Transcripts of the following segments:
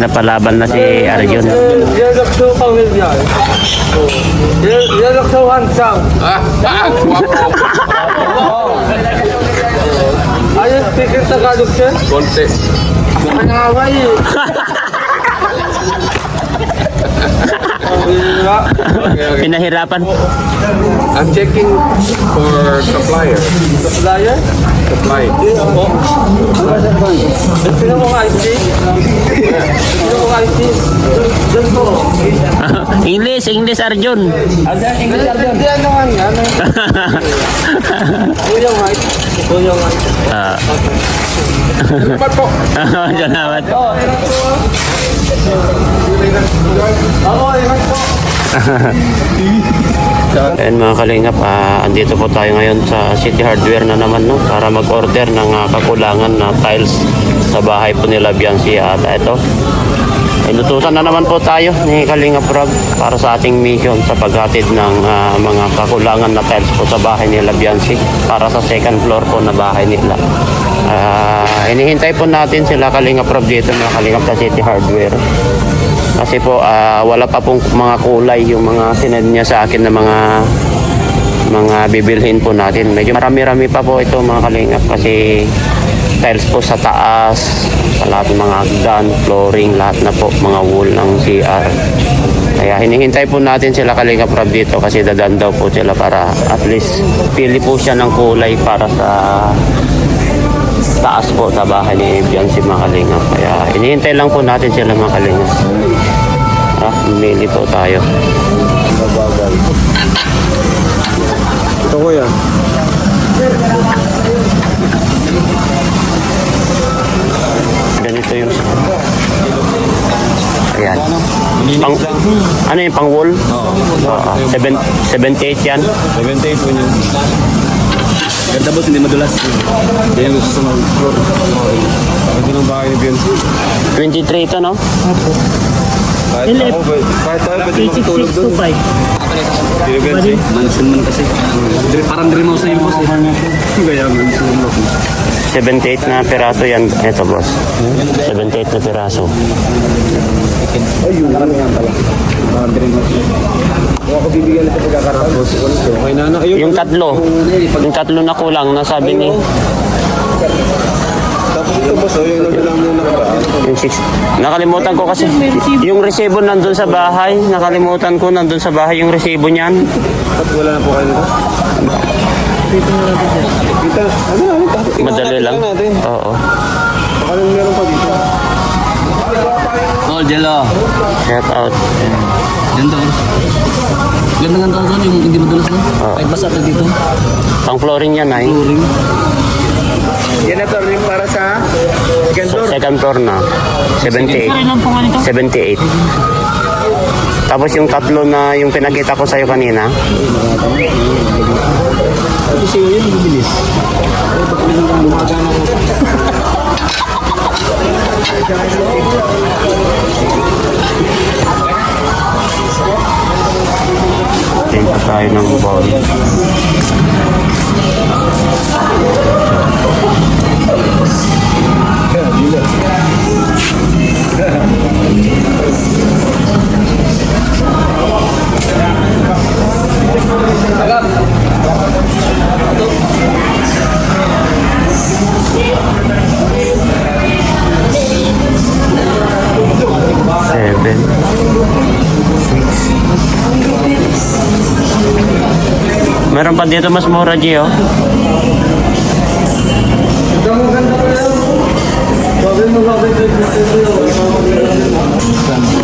Napalaban na si Arjun. Yellow ka will yan. Yellow ka handsome. Are you speaking Tagalog, sir? Konti. Manaway eh. Pinahirapan. I'm checking for supplier. Supplier? Supply. Sino mo nga IT? Sino mo nga IT? Diyan po. English Arjun. Hindi ano nga yan. Kuya nga IT. Kuya nga IT. Salamat po. Salamat. Ako, ingat po. And mga kalingap, andito po tayo ngayon sa City Hardware na naman, no, para mag-order ng kakulangan na tiles sa bahay po nila Biancy at ito. Inutusan na naman po tayo ni Kalingap Rob para sa ating mission sa paghatid ng mga kakulangan na tiles po sa bahay nila Biancy para sa second floor po na bahay nila. Inihintay po natin sila Kalingap Rob dito mga Kalingap sa City Hardware. Kasi po wala pa pong mga kulay yung mga sinend niya sa akin na mga bibilhin po natin. Medyo marami-rami pa po ito mga Kalingap kasi tiles po sa taas, sa lahat ng mga hagdan, flooring, lahat na po mga wall ng CR. Kaya hinihintay po natin sila Kalingap Rob dito kasi dadan daw po sila para at least pili po siya ng kulay para sa taas po sa bahay ni Biancy mga Kalingap. Kaya hinihintay lang po natin sila mga Kalingap. Mili po tayo. Ito kuya. Ganito yung ayan. Ano yung pang wall? Oo. 78 yan. 78 po yun. Ganda boss, hindi madulas. Kaya yung gusto sa mag-floor. Ganda ng bahay ni Biancy. 23 ito, no? Kahit tayo, pwede makatulog doon. 8625. Hindi Biancy. Mansion man kasi. Parang dream house na yung boss eh. Kaya mansion mo. 78 na piraso yan. Ito, boss. 78 na piraso. Ayun, marami yan pala. Parang dream house. Kung ako bibigyan ito pagkakaroon, boss. Okay na na. Yung tatlo na kulang, nasabi ni Tapos ito boss, yung nagdalang muna ka ba? yung 6. Nakalimutan ko kasi yung resibo nandun sa bahay. Nakalimutan ko nandun sa bahay yung resibo niyan. Ba't wala na po kayo nito? Kita, ano na, ito. Madali lang. Natin. Oo. Baka nang meron pa dito. Oh, Jello. Shout out. Ganda. Ganda ng tao doon, yung hindi madulas na. Kahit basa ito dito. Pang flooring yan ay. Flooring. Yan na to rin para sa second floor. Second floor na. 78. lang po nga nito. 78. Tapos yung tatlo na yung pinakita ko sa'yo kanina. Kasi yun, bibilis. Tinta tayo ng bowl. Seven. Meron pa dito mas mura, Gio.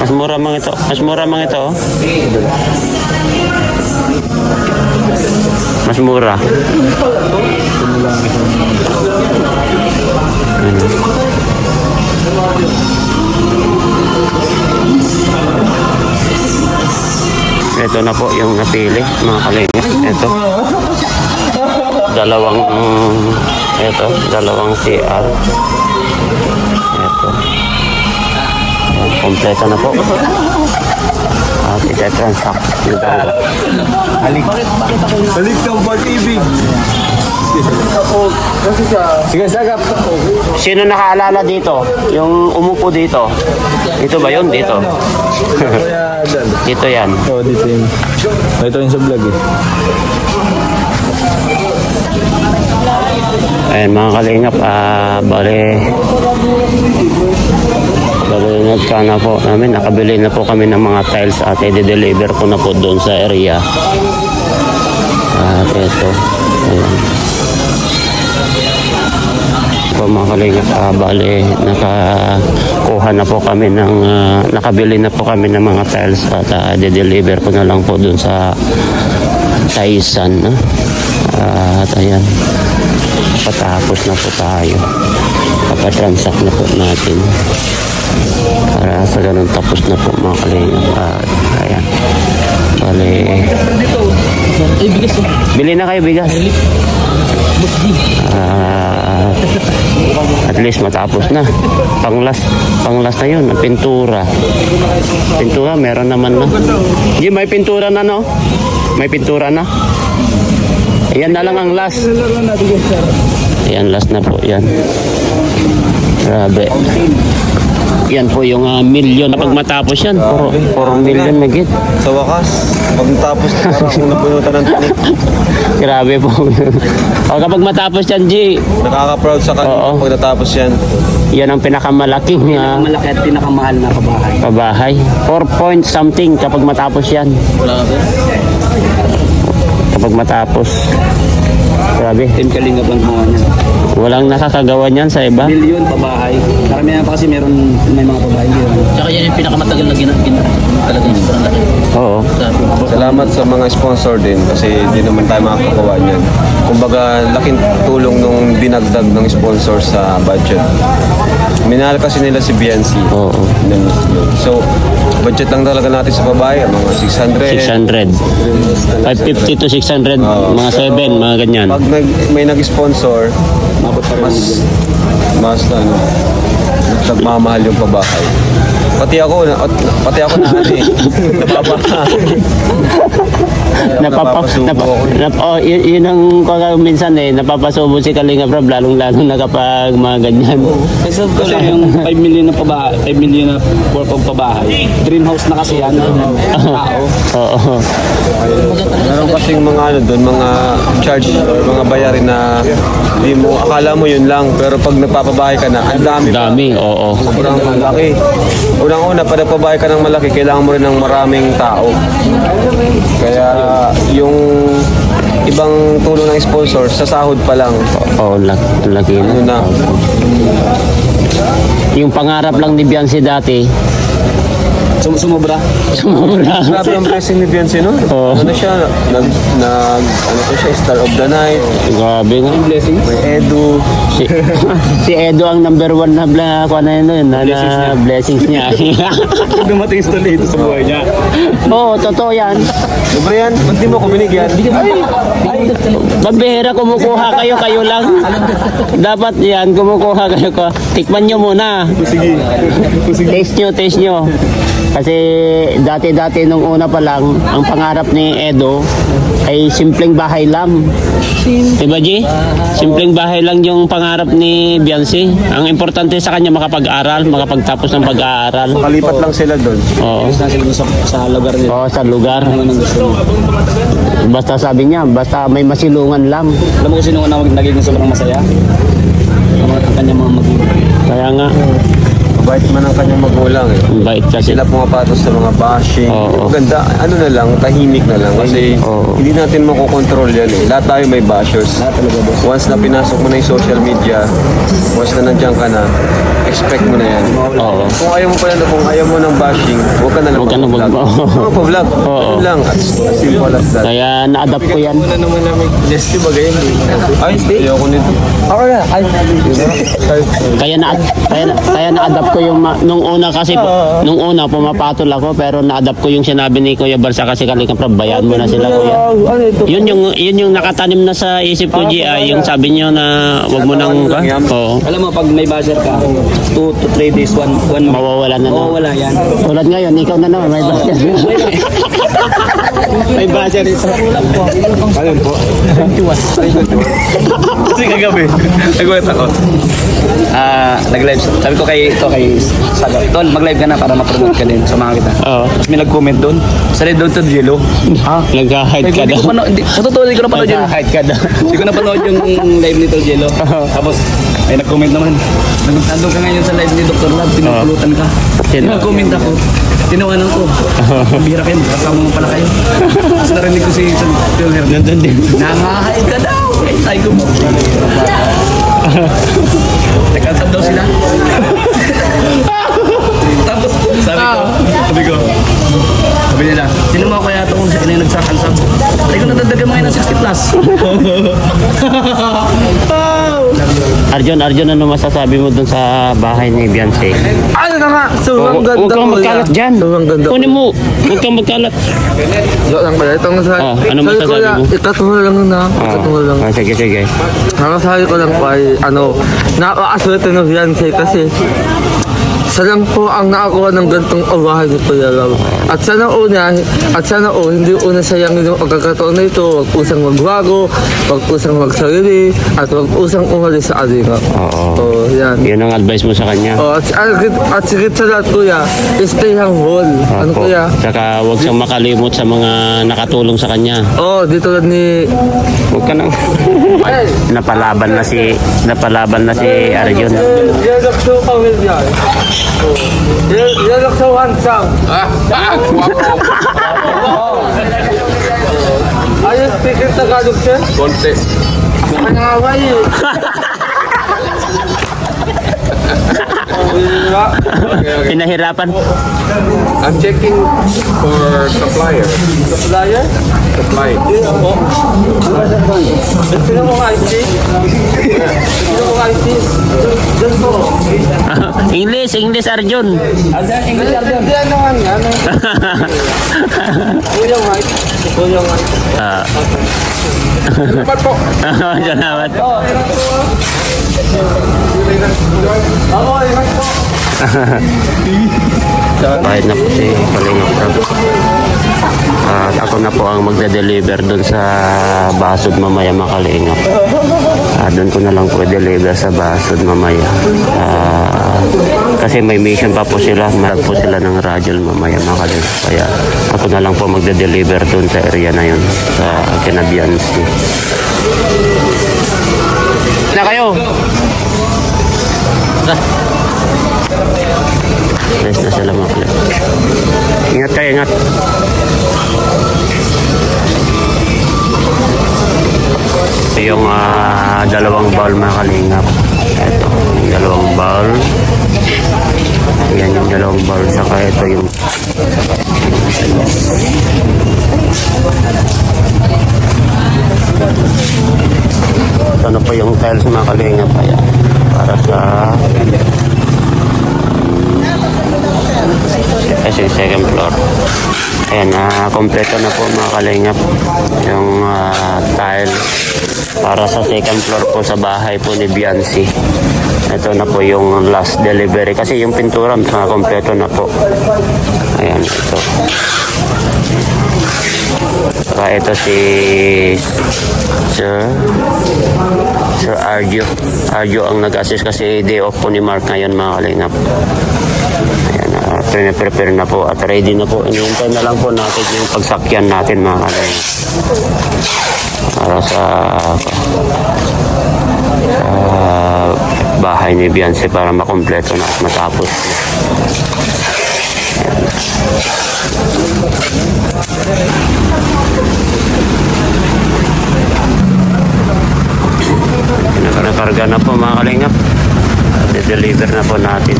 Mas mura mga ito. Mas mura mga ito. Oh. Mas mura. Ito na po yung napili mga kalingap. Ito. Dalawang CR. Ito. Kompleto na po. At ita-transact. Balik ka ba TV? Sige, sagap. Sino nakaalala dito? Yung umupo dito? Dito ba yun? Dito. Kaya dyan. Dito yan. Oo, dito yun. Ito yung sa vlog eh. Ayan mga kalingap, bale nagka na po namin, nakabili na po kami ng mga tiles at i-deliver ko na po doon sa area. At ito, ayan. Po mga kalingap, bale nakakuha na po kami ng nakabili na po kami ng mga tiles at i-deliver ko na lang po doon sa Taisan. At ayan, patapos na po tayo, kapatransact na po natin para sa ganun tapos na po mga kalingap. Ayan, bale Ay, bigas oh. bili na kayo bigas. At least matapos na. Panglas na yun, ang pintura meron naman na. Di, may pintura na, no? May pintura na. Ayan na lang ang last. Ayan, last na po yan. Grabe. Yan po yung milyon na pag matapos yan. 4 milyon na git. Sa wakas, pag natapos na parang napunutan ng tinik. Grabe po. O kapag matapos yan, G, Nakaka-proud sa kanya Oo. pag natapos yan. yan ang pinakamalaking Malaki at pinakamahal na kabahay. pabahay. 4 point something kapag matapos yan. Grabe. Kapag matapos. Grabe. Team Kalingap lang gumawa niyan. Walang nakakagawa niyan sa iba. Milyon pabahay. Karamihan pa kasi may mga pabahay dito. Tsaka yan yung pinakamatagal na talaga yung sobrang laki. Oo. Salamat sa mga sponsor din kasi hindi naman tayo makakagawa niyan. Kumbaga, laking tulong nung dinagdag ng sponsor sa budget. Minahal kasi nila si BNC. Oo. So, budget lang talaga natin sa babae, mga 600. 600. 550 to 600. Mga 7, mga ganyan. Pag may nag-sponsor, mas nagmamahal yung pabahay. Pati ako na ano eh. Yun ang minsan napapasubo si Kalinga Prab, lalong-lalo na kapag mga ganyan. Kasi ko lang yung 5 million na pabahay, 5 million na worth of pabahay. Dream house na kasi yan. Tao. Oo. Meron kasing mga doon, mga charge, mga bayarin na di mo, akala mo yun lang, pero pag nagpapabahay ka na, ang dami pa. Dami, oo. Sobrang malaki. Unang-una, pag nagpabahay ka ng malaki, kailangan mo rin ng maraming tao. Kaya yung ibang tulong ng sponsor, sa sahod pa lang. Oo, laki Ano na. na, Yung pangarap lang ni Beyonce dati, Sumobra. sumobra. grabe ang blessing ni Beyonce nun. Oo. Ano siya, ano ko siya, Star of the Night, Grabe nga. Blessings. may Edu. Si, si Edo ang number 1 na blessings niya. Dumating sa dito sa buhay niya. Oo, totoo yan. Libre yan, ba't di mo ko binigyan? Pambihira, kumukuha kayo lang. Dapat yan, kumukuha kayo. Tikman nyo muna. Taste nyo. Kasi dati nung una pa lang, ang pangarap ni Edo ay simpleng bahay lang. Diba, G? Simpleng bahay lang yung pangarap ni Beyonce. Ang importante sa kanya makapag-aral, makapagtapos ng pag-aaral. Kalipat lang sila doon. Oo. Basta sila sa lugar nila. Oo, sa lugar. Ano ang gusto mo? Basta sabi niya, basta may masilungan lang. Alam mo kung sino na nagiging sobrang masaya? Ang kanyang mga magulang. Kaya nga, Mabait man ang kanyang magulang eh. ang bait kasi. Sila pumapatos sa mga bashing. Oo. Maganda, ano na lang, tahimik na lang. Kasi Oo. hindi natin makokontrol yan eh. Lahat tayo may bashers. Once na pinasok mo na yung social media, once na nandiyan ka na, expect mo na yan. Oo. Kung ayaw mo pala, kung ayaw mo ng bashing, huwag ka na lang Huwag ka na mag-vlog. mag- Mag-vlog. Oo. Yun lang. As simple as that. Kaya na-adapt ko yan. Wala naman namin Nesty ba ganyan? Ay, ayoko nito. Ako na. Ay, Kaya na-adapt ko yung nung una kasi nung una pumapatol ako pero na-adapt ko yung sinabi ni Kuya Barsa kasi Kalinga Prab, bayaan mo na sila Kuya. Yun yung nakatanim na sa isip ko, G, yung sabi niyo na wag mo nang Oo. Alam mo, pag may basher ka, 2 to 3 days, one week. Mawawala na, no? Mawawala yan. Tulad ngayon, ikaw na naman, may basket. May basa rito. Ayun po. Kasi kagabi, nagulat ako. Nag-live, sabi ko kay Saga, Tol, mag-live ka na para ma-promote ka din, samahan kita. Oo. Tapos may nag-comment doon, sa Red Down to Jello. Ha? Nag-hide ka Hindi daw. ko panood, sa totoo, hindi ko napanood yung, Nag-hide ka daw. hindi ko napanood yung live ni Tol Jello. Tapos, may nag-comment naman, nandun ka ngayon sa live ni Dr. Lab, pinapulutan ka. Sino? Nag-comment ako, tinawanan ko. Bihira kayo, kasama mo pala kayo. Tapos narinig ko si Tol Hernan. Nandun din. Nangahain ka daw! Eh, sabi ko mo. Nag-ansap daw sila. Tapos, sabi nila, sino mo kaya ito kung sino yung nagsakansap? Sabi ko, nadadagan mo ngayon ng 60 plus. Arjun, ano masasabi mo dun sa bahay ni Beyonce? Ano na nga? Sobrang ganda Huwag kang ko magkalat yan. dyan. Sobrang ganda. Kunin mo. Huwag kang magkalat. Joke lang pala. Itong sa... Ano sabi masasabi ko lang, mo? ikatuwa lang na. Ikatuwa lang. Sige. Nakasabi ko lang po ay, napakaswerte ng Beyonce kasi siya lang po ang nakakuha ng gantong awahan ni Kuya Rob. At sana hindi una sayang yung pagkakataon na ito. Huwag pusang magbago, huwag pusang magsarili, at huwag pusang umalis sa alinga. Oo. So, yan. Yun ang advice mo sa kanya. At sigit sa lahat, Kuya, stay humble. Ano, Opo. Kuya? Tsaka huwag siyang makalimot sa mga nakatulong sa kanya. Dito lang ni... Huwag ka nang... napalaban na si Arjun. Yan lang so pamilya. Yan lang so handsome. Are you speaking Tagalog, sir? Konti. Manaway eh. Pinahirapan. I'm checking for supplier. Supplier? Supply. Sino mo nga IT? Sino mo nga IT? Diyan po. English Arjun. Diyan naman yan. Kuya Mike. Kuya Mike. Salamat po. Salamat. Ako, Mike po. Kahit na po si Kalingap Rob. At ako na po ang magde-deliver doon sa Basod mamaya, mga Kalingap. Doon ko na lang po i-deliver sa Basod mamaya. Kasi may mission pa po sila. Marag po sila ng radyo mamaya, mga Kalingap. Kaya ako na lang po magde-deliver doon sa area na yun. Sa Kinabiansi. Na kayo! Nice na sila, mga Kalingap. Ingat kayo, ingat. Yung dalawang bowl, mga Kalingap. Ito, yung dalawang bowl. Yan yung dalawang bowl. Saka ito yung ito na po yung tiles, mga Kalingap. Ayan. Para sa kasi second floor. Ayan, kompleto na po, mga Kalingap, yung tile para sa second floor po sa bahay po ni Beyonce. Ito na po yung last delivery kasi yung pintura kompleto na po. Ayan, ito. Saka ito si Sir Arjo ang nag-assist kasi day off po ni Mark ngayon, mga Kalingap. Ayan, prepare na po at ready na po. Inihintay na lang po natin yung pagsakyan natin, mga Kalingap. Para sa bahay ni Beyonce para makompleto na at matapos. Nakarga na po, mga Kalingap. I-deliver na po natin.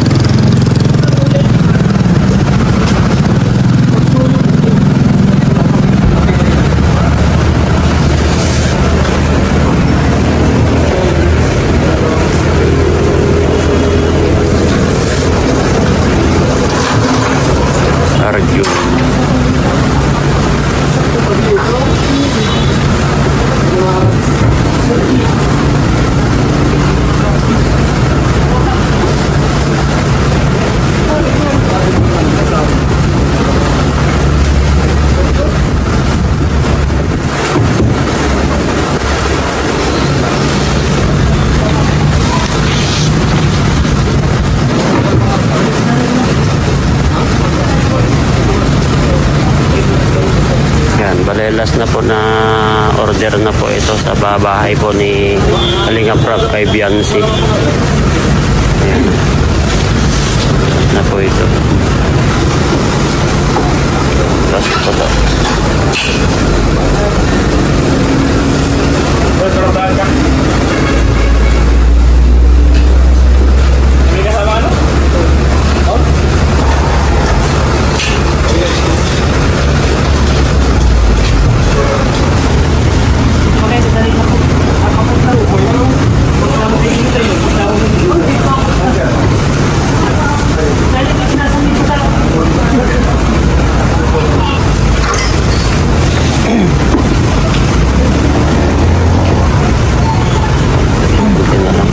last na po na order na po ito sa bahay po ni Kalingap Rob kay Biancy. Ayan. Last na po ito. Last po to. Buti na lang.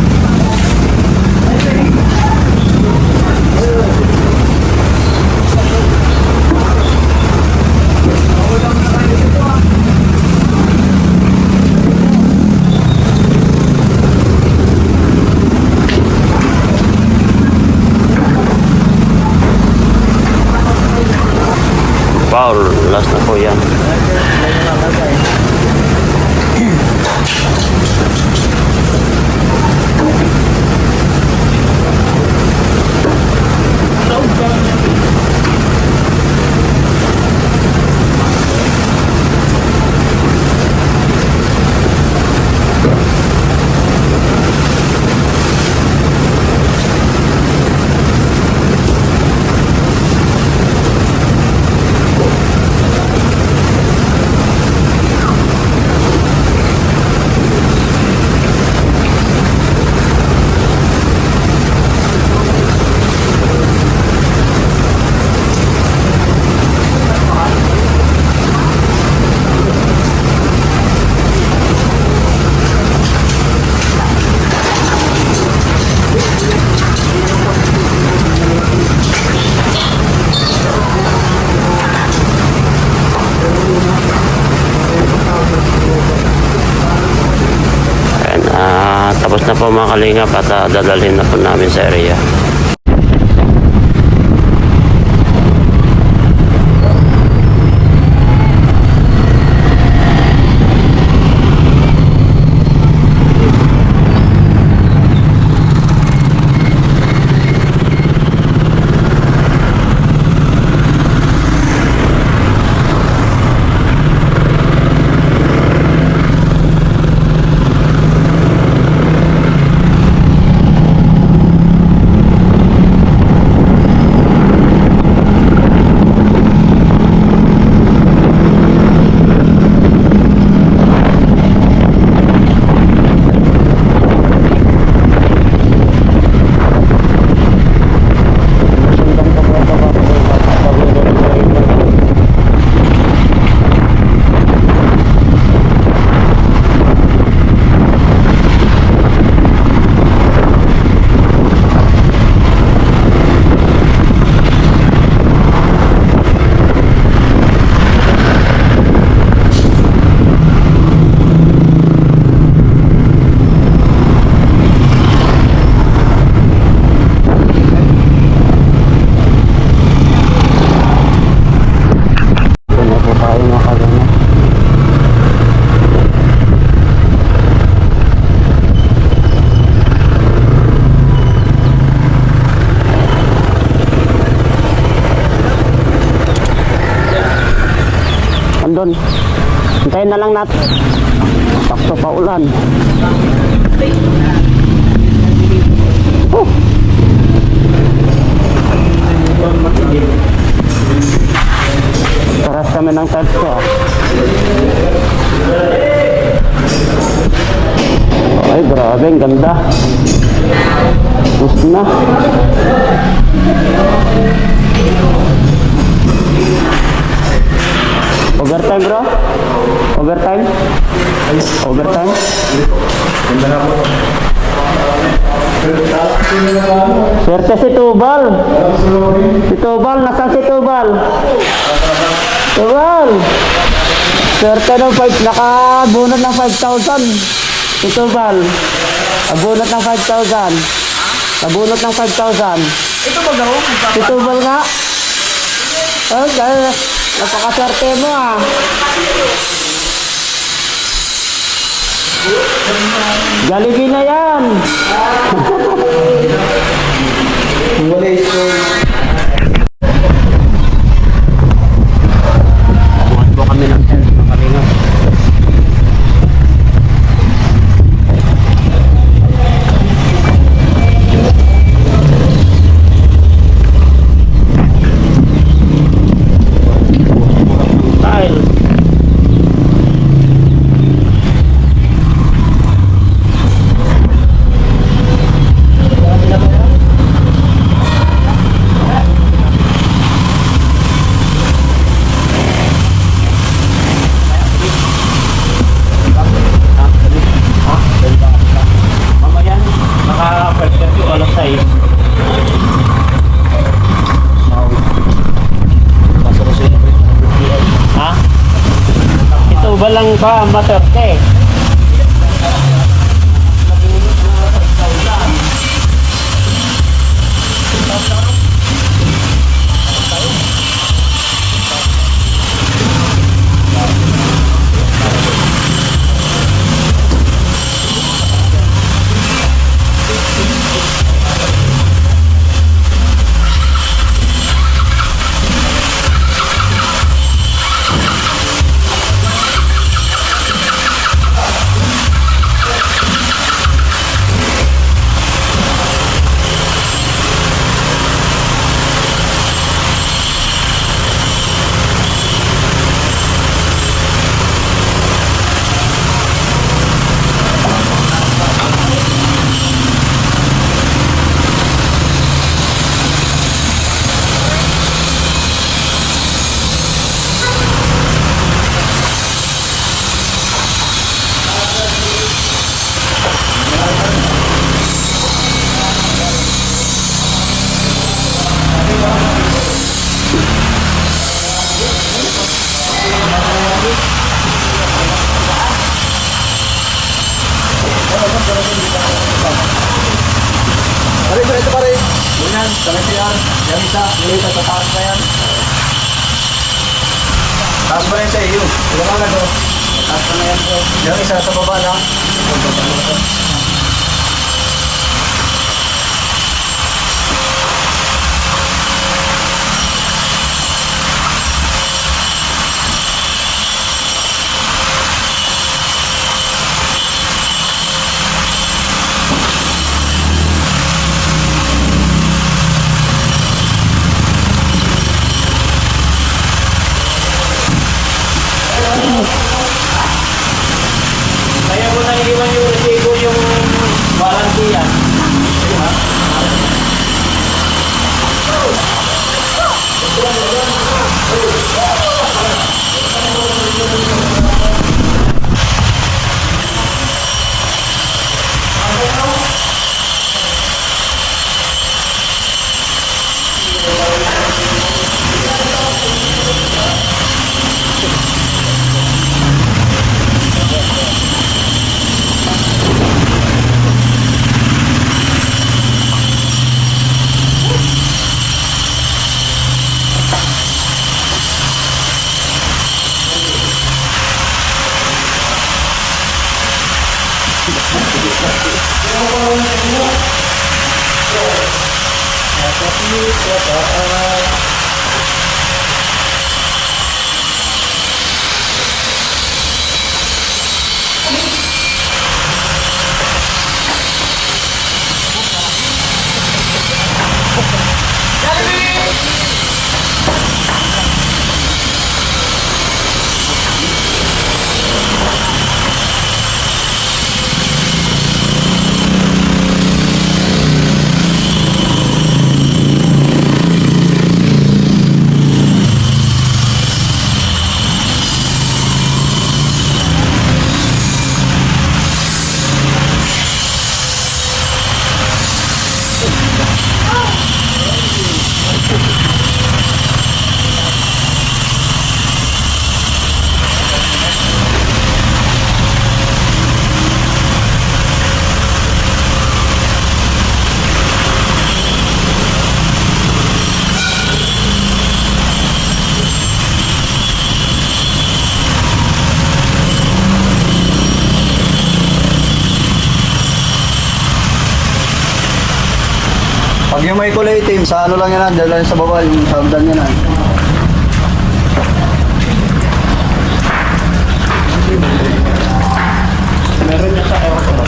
Wow, last na po yan. Tapos na po mga kalingap at dadalhin na po namin sa area. Andun. Hintayin na lang natin. Sakto pa ulan. Taras kami ng tiles ko. Ay, grabe. Ang ganda. Gusto na. Overtime bro? Overtime? Overtime? Swerte si Tubal. Si Tubal, nasaan si Tubal? Tubal! Swerte ng 5, nakabunot ng 5,000. Si Tubal. Abunot ng 5,000. Nabunot ng 5,000. Ito ba daw? Si Tubal nga. Oh, napakaswerte mo ah. Jollibee na yan. Buhat po kami ng tent, mga kalingap. Tile. Mamaya, naka-perfect yung alas 6. Ha? Ito ba lang ba maserte? Taas mo na yun sa iyo. Ilang ka na to? Taas mo na yan po. Yung isa sa baba lang. Kaya mo na iniwan yung resibo yung warranty yan. Pag yung may kulay itim, sa ano lang yan, dahil lang sa baba, yung sabdan yan. Meron niya sa ewan ko ba?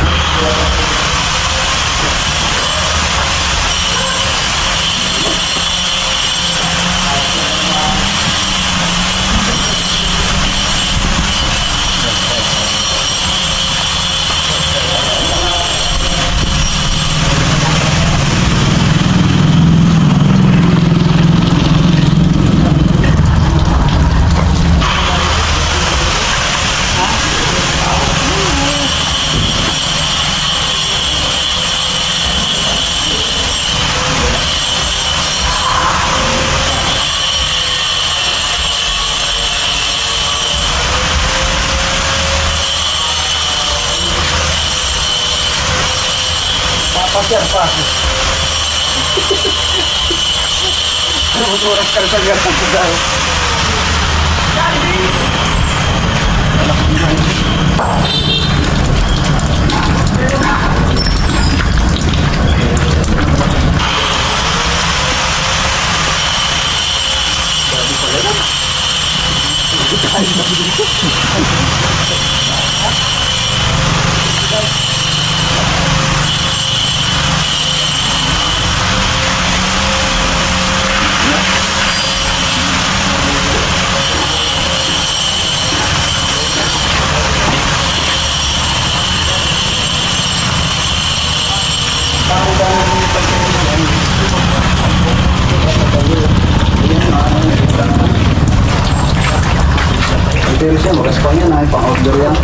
Pero siya, makaspang yan, ay pang-order yan.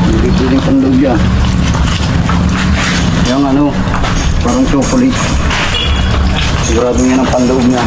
Hindi piling pandog yan. Yung ano, parang chocolate. Sigurado yan ang pandog niya.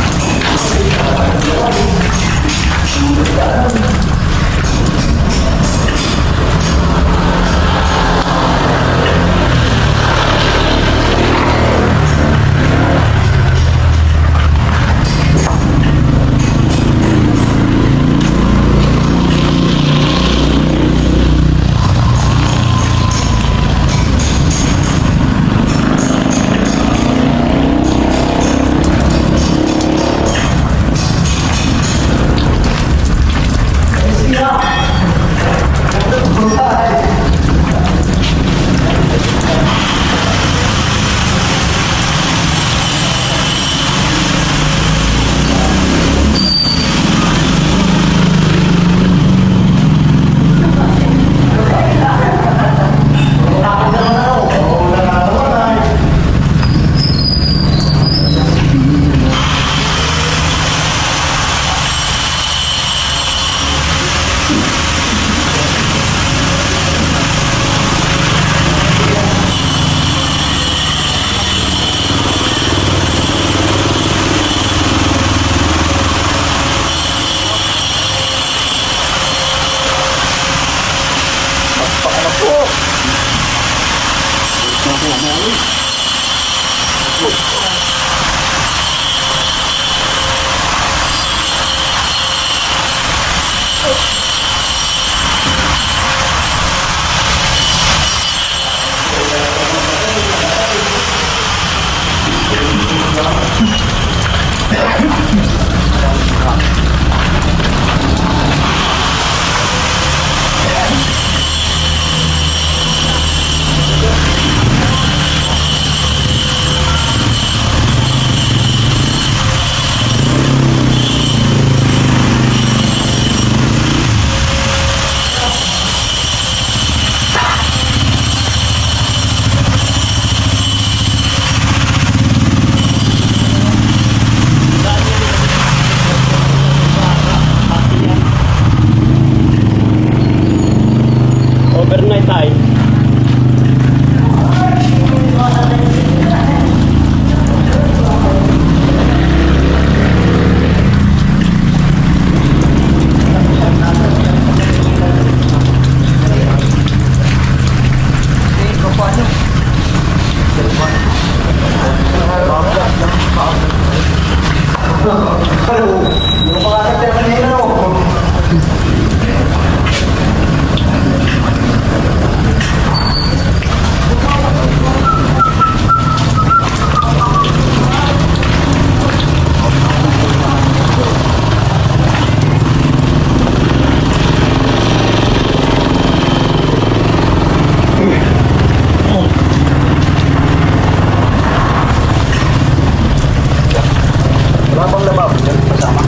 lababo dyan kasama.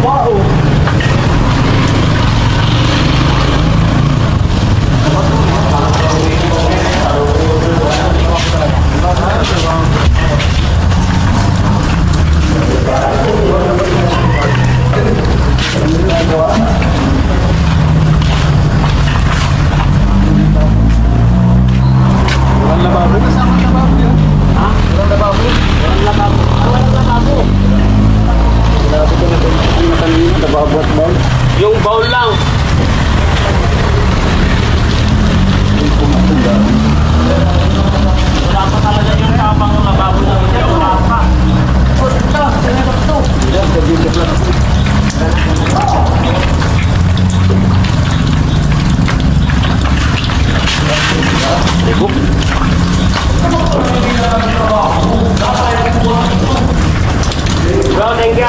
Wow! Yung bowl lang. Wala pa talaga yung tabang lababo na hindi. Wala pa. Bro, thank you.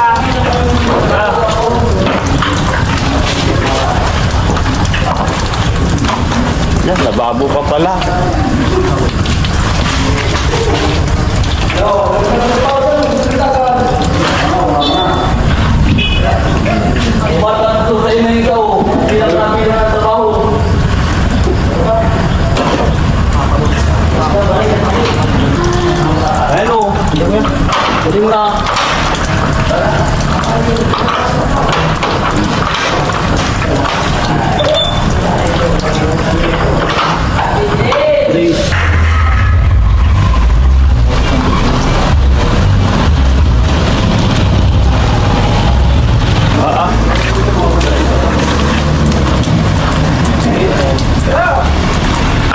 Yan, lababo pa pala. Hello. Galing na.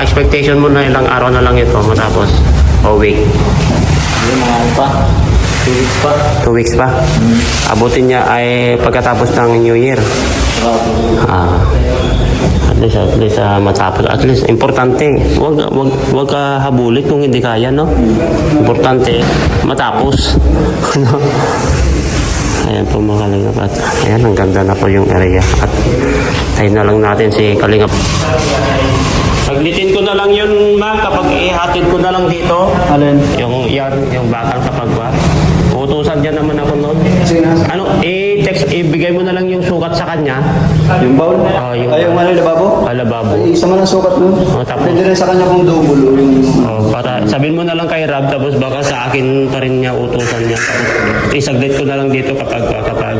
Expectation mo na ilang araw na lang ito matapos o week? Yung mga ano pa, 2 weeks pa. 2 weeks pa? Abutin niya ay pagkatapos ng New Year. At least matapos. At least importante. Wag ka habulit kung hindi kaya, no? Importante matapos. No? Ayan po mga kalingap. At ayan, ang ganda na po yung area. At tayo na lang natin si Kalingap. Saglitin ko na lang yun, ma, kapag ihatid ko na lang dito. Alin? Yung bakal kapag ba. Uutusan dyan naman ako noon. Sige na. Ano, ibigay mo na lang yung sukat sa kanya. Yung bowl? Yung Yung ano, lababo? lababo. Ay, isa man ang sukat nun. Tapos- Pwede rin sa kanya kung double o yung... Para sabihin mo na lang kay Rab, tapos baka sa akin pa rin niya utusan niya. Tapos isaglit ko na lang dito kapag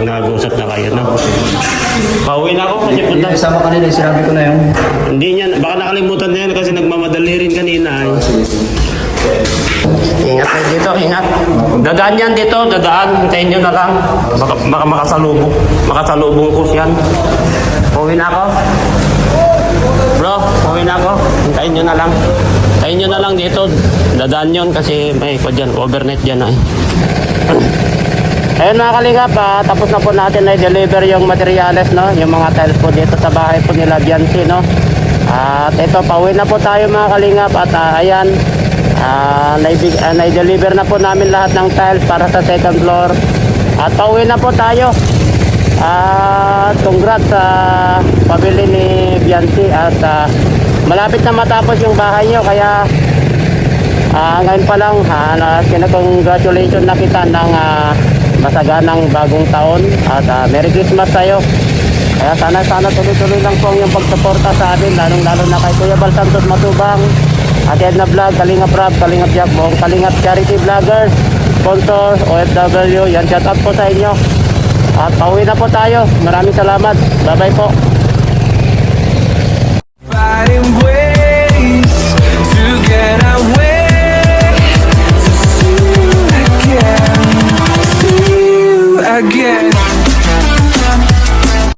nag-usap na kayo, no? Pauwi na ako kasi punta. Hindi, sama kanina, sinabi ko na yun. Hindi niya, baka nakalimutan na yan kasi nagmamadali rin kanina. Ingat kayo dito, ingat. Dadaan yan dito, dadaan. Hintayin nyo na lang. Baka makasalubong ko yan. Uwi na ako. Bro, uwi na ako. Hintayin nyo na lang. Hintayin nyo na lang dito. Dadaan yun kasi may overnight dyan ay. Ayun mga kalingap, tapos na po natin na i-deliver yung materials, no? Yung mga tiles po dito sa bahay po nila Bianci, no? At ito, pauwi na po tayo mga kalingap. At ayan, na-deliver na po namin lahat ng tiles para sa second floor. At pauwi na po tayo. At congrats sa pabili ni Bianci. At malapit na matapos yung bahay nyo. Kaya ngayon pa lang, congratulations na kita ng masaganang bagong taon. At Merry Christmas tayo. Kaya sana tuloy-tuloy lang po ang yung pagsuporta sa atin, lalong-lalo na kay Kuya Bal Santos Matubang, at Edna Vlog, Kalingap Rab, Kalingap Jack, buong Kalingap Charity Vloggers, sponsor, OFW, yan, shout out po sa inyo. At pauwi na po tayo. Maraming salamat. Bye-bye po.